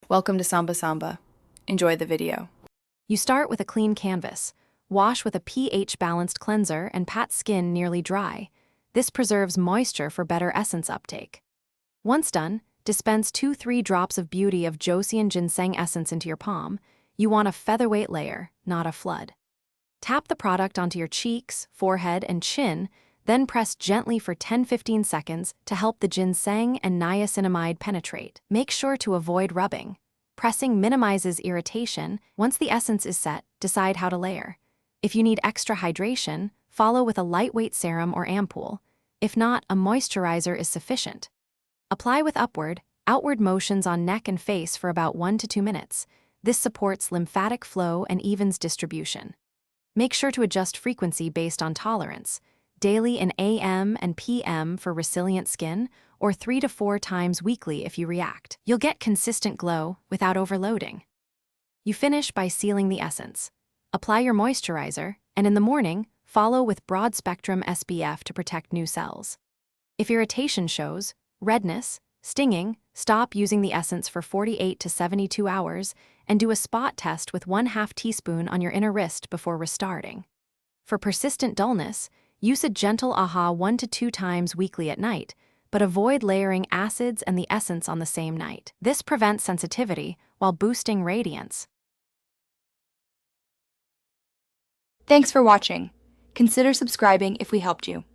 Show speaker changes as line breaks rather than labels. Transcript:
Welcome to Samba Samba. Enjoy the video.
You start with a clean canvas. Wash with a pH-balanced cleanser and pat skin nearly dry. This preserves moisture for better essence uptake. Once done, dispense 2-3 drops of Beauty of Joseon Ginseng essence into your palm. You want a featherweight layer, not a flood. Tap the product onto your cheeks, forehead, and chin, then press gently for 10-15 seconds to help the ginseng and niacinamide penetrate. Make sure to avoid rubbing. Pressing minimizes irritation. Once the essence is set, decide how to layer. If you need extra hydration, follow with a lightweight serum or ampoule. If not, a moisturizer is sufficient. Apply with outward motions on neck and face for about 1 to 2 minutes. This supports lymphatic flow and evens distribution. Make sure to adjust frequency based on tolerance. Daily in AM and PM for resilient skin, or 3 to 4 times weekly if you react. You'll get consistent glow without overloading. You finish by sealing the essence. Apply your moisturizer, and in the morning, follow with broad-spectrum SPF to protect new cells. If irritation shows, redness, stinging, stop using the essence for 48 to 72 hours and do a spot test with 1/2 teaspoon on your inner wrist before restarting. For persistent dullness, use a gentle AHA 1 to 2 times weekly at night, but avoid layering acids and the essence on the same night. This prevents sensitivity while boosting radiance.
Thanks for watching. Consider subscribing if we helped you.